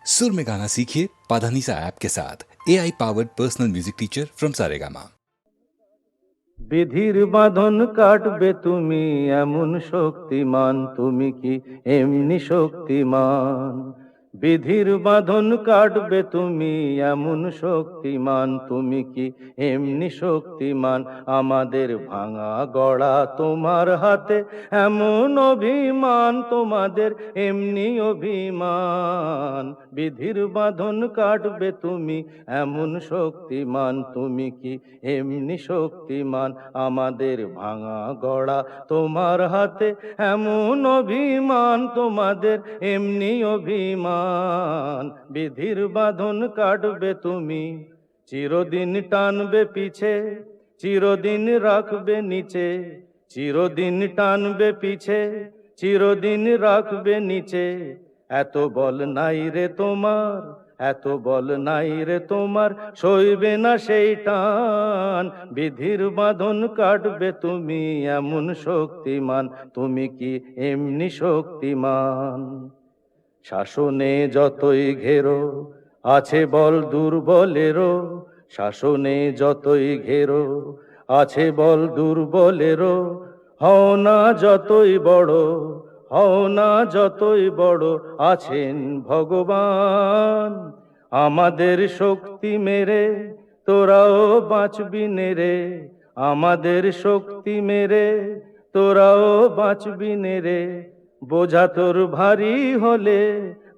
सुर में गाना सीखिए पाधानीसा ऐप के साथ AI powered personal music teacher from Saregama. বিধির বাঁধন কাটবে তুমি এমন শক্তিমান, তুমি কি এমনি শক্তিমান? বিধির বাঁধন কাটবে তুমি এমন শক্তিমান, তুমি কি এমনি শক্তিমান? আমাদের ভাঙা গড়া তোমার হাতে এমন অভিমান, তোমাদের এমনি অভিমান। বিধির বাঁধন কাটবে তুমি এমন শক্তিমান, তুমি কি এমনি শক্তিমান? আমাদের ভাঙা গড়া তোমার হাতে এমন অভিমান, তোমাদের এমনি অভিমান। বিধির বাঁধন কাটবে তুমি, চিরদিন টানবে পিছে, চিরদিন রাখবে নিচে। চিরদিন টানবে পিছে, চিরদিন রাখবে নিচে। এত বল নাই রে তোমার, এত বল নাই রে তোমার, সইবে না সেই টান। বিধির বাঁধন কাটবে তুমি এমন শক্তিমান, তুমি কি এমনি শক্তিমান? শাসনে যতই ঘেরো আছে বল দুর্বলেরও, শাসনে যতই ঘেরো আছে বল দুর্বলেরও। হও না যতই বড়, হও না যতই বড়, আছেন ভগবান। আমাদের শক্তি মেরে তোরাও বাঁচবি নেরে, আমাদের শক্তি মেরে তোরাও বাঁচবি নেরে। বোঝা তোর ভারী হলে,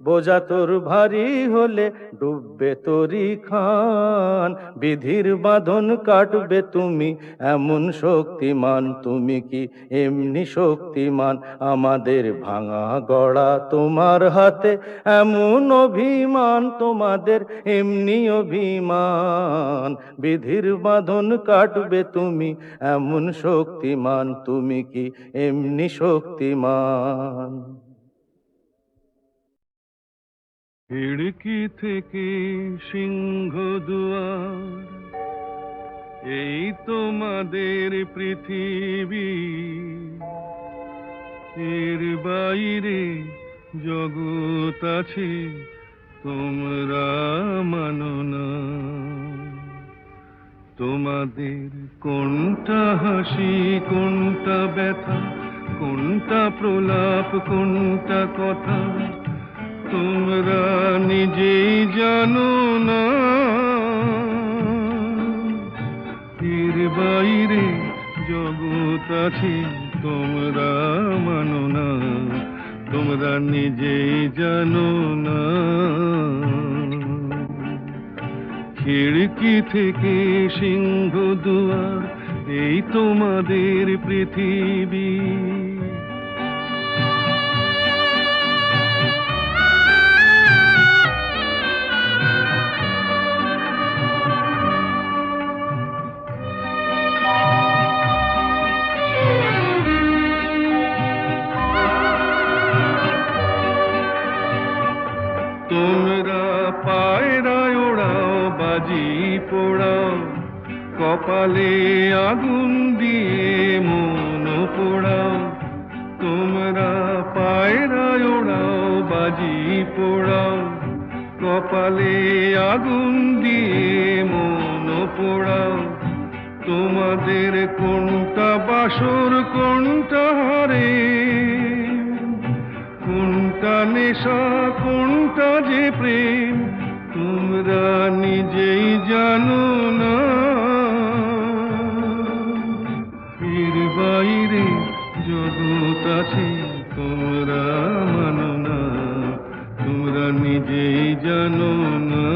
বোঝা তোর ভারী হলে ডুববে তোরি খান। বিধির বাঁধন কাটবে তুমি এমন শক্তিমান, তুমি কি এমনি শক্তিমান? আমাদের ভাঙা গড়া তোমার হাতে এমন অভিমান, তোমাদের এমনি অভিমান। বিধির বাঁধন কাটবে তুমি এমন শক্তিমান, তুমি কি এমনি শক্তিমান? খিড়কি থেকে সিংহ দুয়ার, এই তোমাদের পৃথিবী। এর বাইরে জগৎ আছে, তোমরা মানো না। তোমাদের কোনটা হাসি, কোনটা ব্যথা, কোনটা প্রলাপ, কোনটা কথা, তোমরা নিজেই জানো না। এর বাইরে জগৎ আছে, তোমরা মানো না, তোমরা নিজেই জানো না। খিড়কি থেকে সিংহ দুয়ার, এই তোমাদের পৃথিবী। তোমরা পায়রায় ওড়াও, বাজি পোড়াও, কপালে আগুন দিয়ে মন পোড়াও। তোমরা পায়রায় ওড়াও, বাজি পোড়াও, কপালে আগুন দিয়ে মন পোড়াও। তোমাদের কোনটা বাসর, কোনটা হারে, কোনটা নেশা, কোনটা যে প্রেম, তোমরা নিজেই জানো না। এর বাইরে জগৎ আছে, তোমরা মানো না, তোমরা নিজেই জানো না।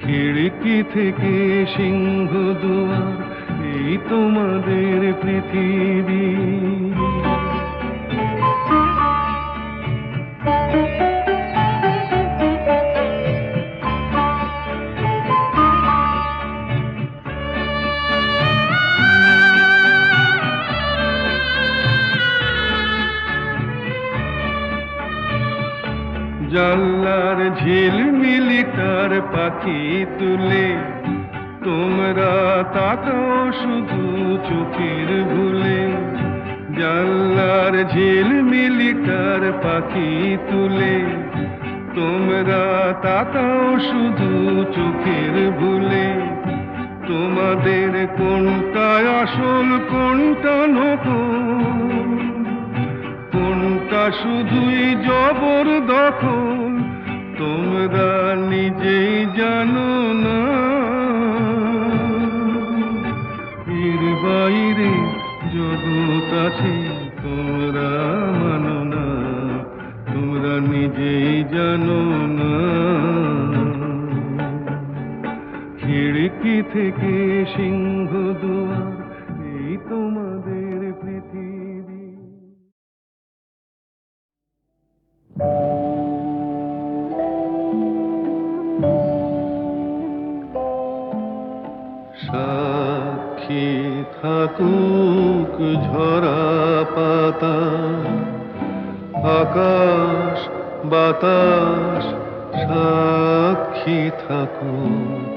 খিড়কি থেকে সিংহ দুয়ার, এই তোমাদের পৃথিবী। জানলার ঝিলমিলিটার পাখি তুলে, তোমরা তাকাও শুধু চোখের ভুলে। জানলার ঝিলমিলিটার পাখি তুলে তোমরা তাকাও শুধু চোখের ভুলে। তোমাদের কোনটা আসল কোনটা নকল, কোনটা শুধুই জবরদখল তোমরা নিজেই জানো না। এর বাইরে জগৎ আছে তোমরা মানো না, তোমরা নিজেই জানো না। খিড়কি থেকে সিংহ দুয়ার এই তোমাদের পৃথিবী। সাক্ষী থাকুক ঝরা পাতা, আকাশ বাতাস সাক্ষী থাকুক,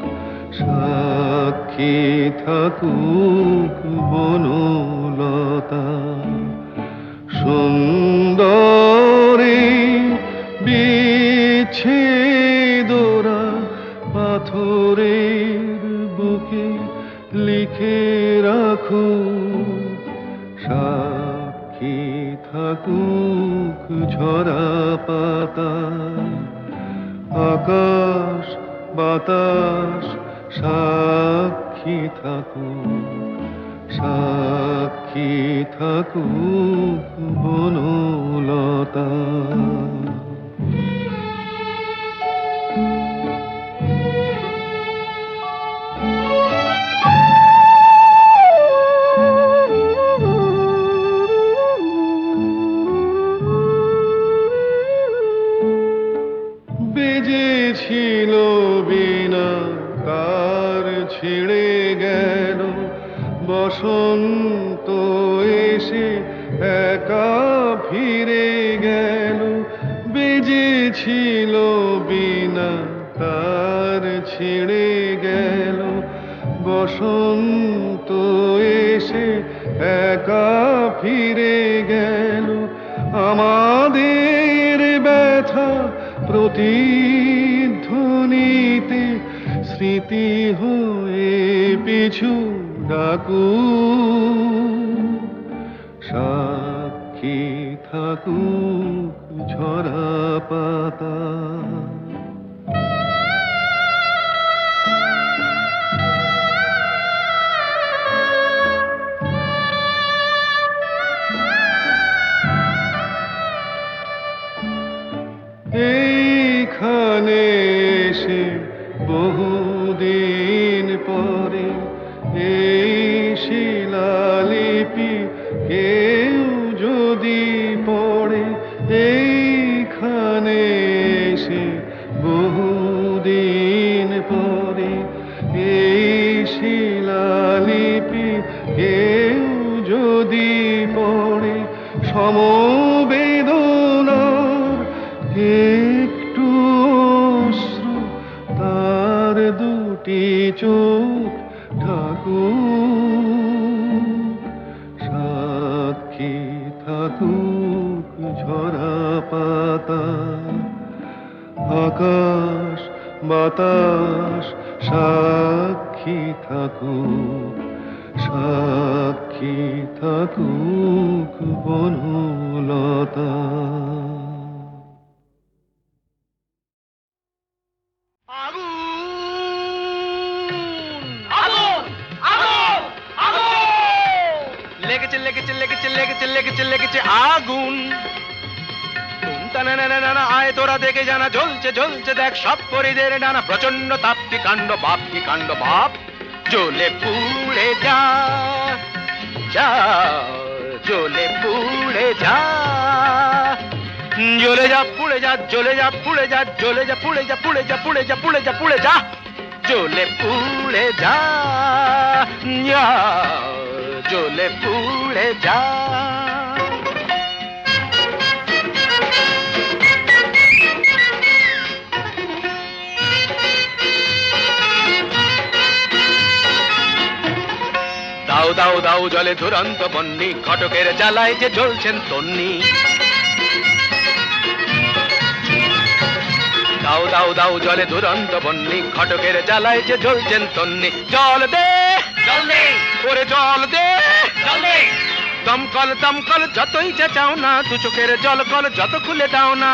সাক্ষী থাকুক বনলতা। সুন্দরী বিচ্ছেদরা পাথরের বুকে লিখে রাখো, সাক্ষী থাকুক ঝরা পাতা, আকাশ বাতাস সাক্ষী থাকুক, সাক্ষী থাকুক বনলতা। বেজেছিল বিনা তার ছিঁড়ে গেল, বসন্ত এসে একা ফিরে গেল। বেজেছিল বিনা তার ছিঁড়ে গেল, বসন্ত এসে একা ফিরে গেল। আমাদের ব্যথা প্রতিধ্বনিতে স্মৃতি হয়ে পিছু ডাকুক, সাক্ষী থাকুক ঝরা পাতা। এইখানে এসে বহুদিন পরে এই শিলালিপি কেউ যদি পড়ে, এইখানে এসে বহুদিন পরে এই শিলালিপি কেউ যদি পড়ে, সমবেদনার একটু অশ্রু তার দুটি চোখ ঠাকুর, সাক্ষী থাকুক ঝরা পাতা, আকাশ বাতাস সাক্ষী থাকুক, সাক্ষী থাকুক বনলতা। লেগেছে লেগেছে লেগেছে লেগেছে লেগেছে লেগেছে আগুন। আয় তোরা দেখে জানা, জ্বলছে জ্বলছে দেখ সব পরিদের ডানা। প্রচন্ড তাপ কি কাণ্ড বাপ, কি কাণ্ড বাপ। জ্বলে পুড়ে যা যা, জ্বলে পুড়ে যা, জ্বলে যা পুড়ে যা, জ্বলে যা পুড়ে যা, জ্বলে যা পুড়ে যা, পুড়ে যা পুড়ে যা, পুড়ে যা পুড়ে যা, জ্বলে পুড়ে যা, জ্বলে পুড়ে যা। দাও দাও দাউ জলে দুরন্ত বন্যি, ঘটকের জ্বালায় যে জ্বলছেন তন্নি। দাউ দাউ দাউ জলে দুরন্ত বন্যি, ঘটকের জ্বালায় যে জ্বলছেন তন্নি। জল দে, জল দে, ওরে জল দে, জল দে। দমকল দমকল যতই চেঁচাও না, দু চোখের জল কল যত খুলে দাও না।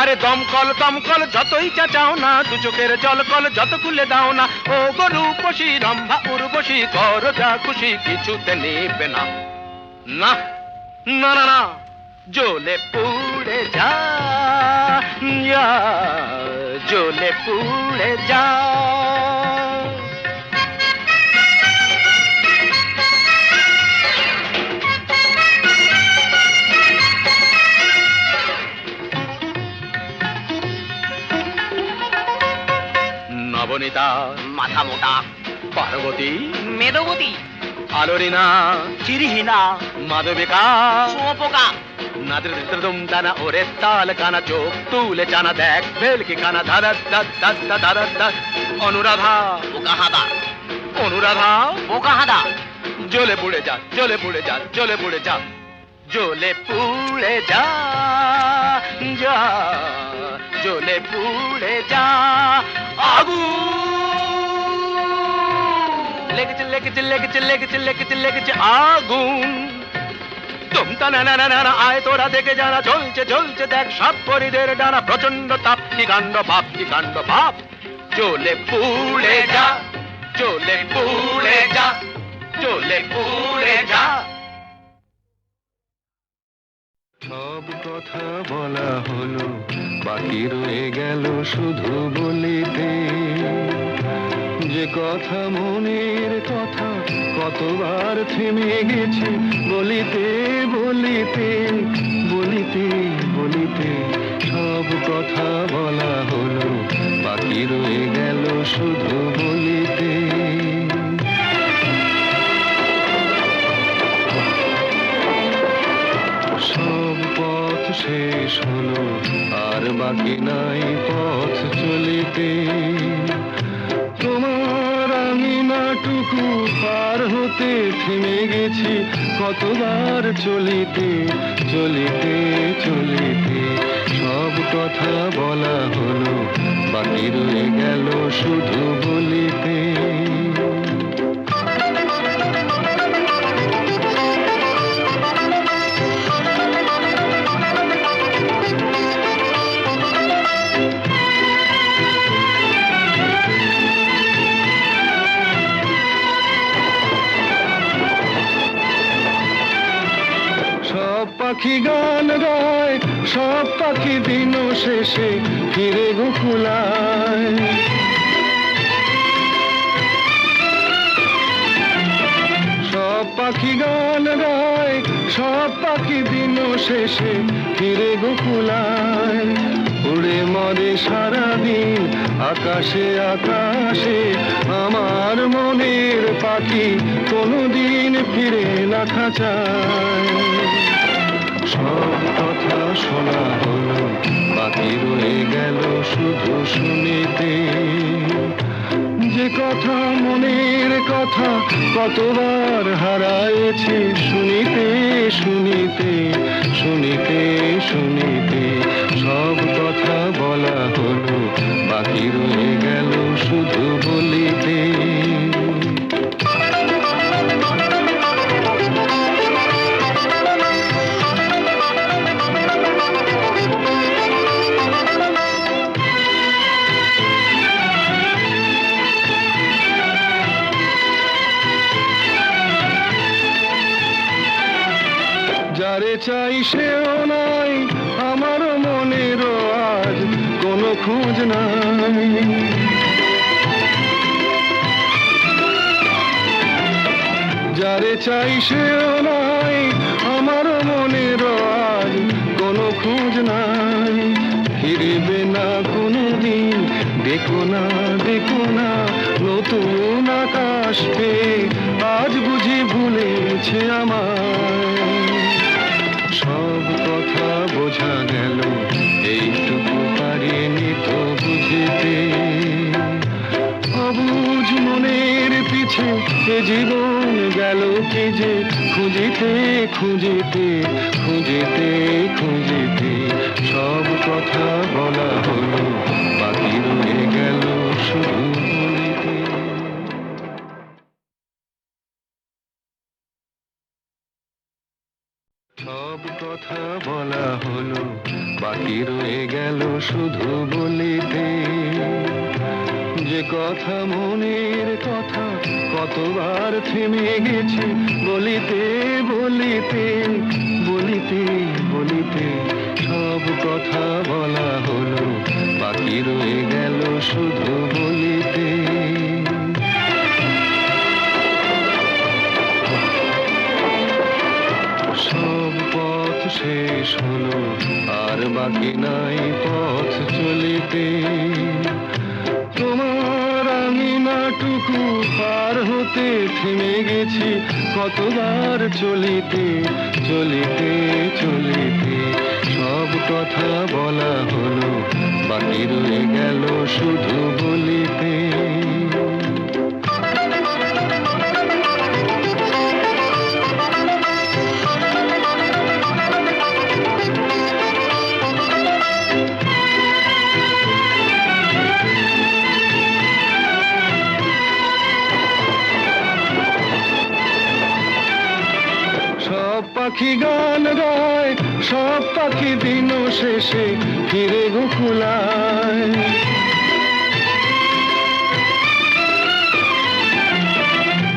আরে দমকল দমকল যতই চেঁচাও না, দু চোখের জল কল যত খুলে দাও না। ও গরু বসি রম্ভা উর্বশী, কর যা খুশি কিছুতে নেবে না। না না না না, জ্বলে পুড়ে যা, ইয়া, জ্বলে পুড়ে যা। নবনীতা মাথা মোটা, পার্বতী মেদবতী, আলোরিনা চিরিহীনা, মাধবিকা শুঁয়োপোকা, নাদ্রদুম দানা ওরে তাল কানা, চোখ তুলে জানা দেখ ভেলকি কানা, ধারা ধারা ধারা ধারা। অনুরাধা বোকা হাদা, অনুরাধা বোকা হাদা, জ্বলে পুড়ে যা, জ্বলে পুড়ে যা, জ্বলে পুড়ে যা, জ্বলে পুড়ে যা, যা, জ্বলে পুড়ে যা। আগুন লেগেছে লেগেছে লেগেছে লেগেছে লেগেছে লেগেছে আগুন। তুমতা না না না না, আয় তোরা দেখে জানা, জ্বলছে জ্বলছে দেখ সব পরিদের ডানা, প্রচন্ড তাপ কি কাণ্ড বাপ, কি কাণ্ড বাপ। জ্বলে পুড়ে যা, জ্বলে পুড়ে যা, জ্বলে পুড়ে যা। সব কথা বলা হলো, বাকি রয়ে গেল শুধু বলিতে। যে কথা মনের কথা, কতবার থেমে গেছে বলিতে বলিতে বলিতে বলিতে। সব কথা বলা হলো, বাকি রয়ে গেল শুধু বলিতে। সব পথ শেষ হলো, আর বাকি নাই পথ চলিতে। তোমার আঙিনাটুকু পার হতে থেমে গেছি কতবার চলিতে চলিতে চলিতে। সব কথা বলা হলো, বাকি রয়ে গেল শুধু বলিতে। পাখি গান গায়, সব পাখি দিন শেষে ফিরে গোকুলায়। সব পাখি গান গায়, সব পাখি দিন শেষে ফিরে গোকুলায়। উড়ে মরে সারাদিন আকাশে আকাশে, আমার মনের পাখি কোনোদিন ফিরে না খাঁচায়। সব কথা শোনা হলো, বাকি রয়ে গেল শুধু শুনিতে। যে কথা মনের কথা, কতবার হারায়েছি শুনিতে শুনিতে শুনিতে শুনিতে। সব কথা বলা হলো, বাকি রয়ে গেল শুধু বলিতে। যারে চাই সেও নাই, আমার মনেরও আজ কোনো খোঁজ নাই। যারে চাই সেও নাই, আমার মনেরও আজ কোনো খোঁজ নাই। ফিরবে না কোনো দিন, দেখো না দেখো না নতুন আকাশ পেয়ে, আজ বুঝি ভুলেছে আমায়। সব কথা বোঝা গেল, এইটুকু পারিনি তো বুঝিতে। অবুঝ এ জীবন গেল কি যে খুঁজিতে খুঁজিতে খুঁজিতে খুঁজিতে সব কথা বলা হলো বাকি রয়ে গেল শুধু বলিতে। সব কথা বলা হলো বাকি রয়ে গেল শুধু বলিতে। যে কথা মনের কথা কতবার থেমে গেছে বলিতে বলিতে বলিতে বলিতে সব কথা বলা হলো বাকি রয়ে গেল শুধু বলিতে। সব পথ শেষ হলো আর বাকি নাই পথ চলিতে। তোমার আমি নাটুকু পার হতে থেমে গেছি কতবার চলিতে চলিতে চলিতে সব কথা বলা হলো বাকি রয়ে গেল শুধু বলিতে। সব পাখি গান গায় সব পাখি দিন শেষে ফিরে গোকুলায়।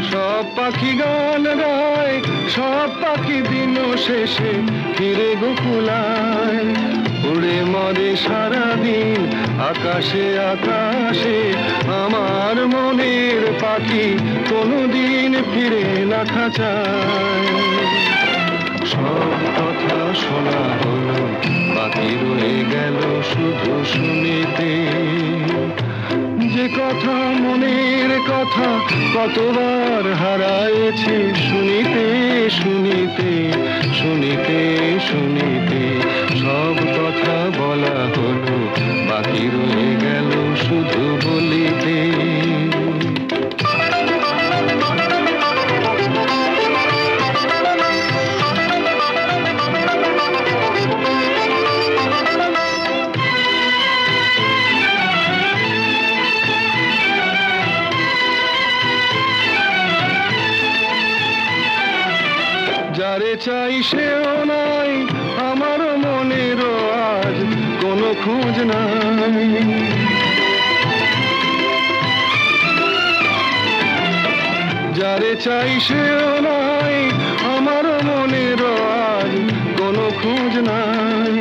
সব পাখি গান গায় সব পাখি দিন শেষে ফিরে গোকুলায়। উড়ে মরে সারাদিন আকাশে আকাশে আমার মনের পাখি কোনোদিন ফিরে না খাঁচায়। সব কথা শোনা হলো বাকি রয়ে গেল শুধু শুনিতে। যে কথা মনের কথা কতবার হারায়েছি শুনিতে শুনিতে শুনিতে শুনিতে সব কথা বলা হলো বাকি রয়ে গেল শুধু বলিতে। যারে চাই সেও নাই আমার মনেরও আজ কোনো খোঁজ নাই। যারে চাই সেও নাই আমার মনেরও আজ কোনো খোঁজ নাই।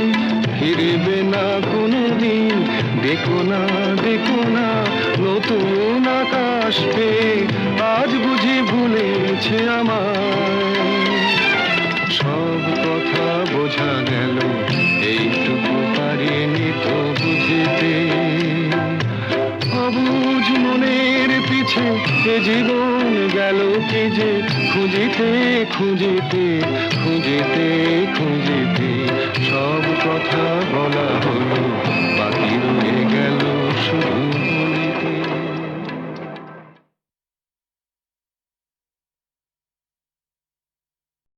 ফিরবে না কোনো দিন দেখো না দেখো না নতুন আকাশ পেয়ে আজ বুঝি ভুলেছে আমায়। সব কথা বোঝা গেল এইটুকু পারিনি তো বুঝিতে। অবুঝ মনের পিছে এ জীবন গেল কি যে খুঁজিতে খুঁজিতে খুঁজিতে খুঁজিতে সব কথা বলা হলো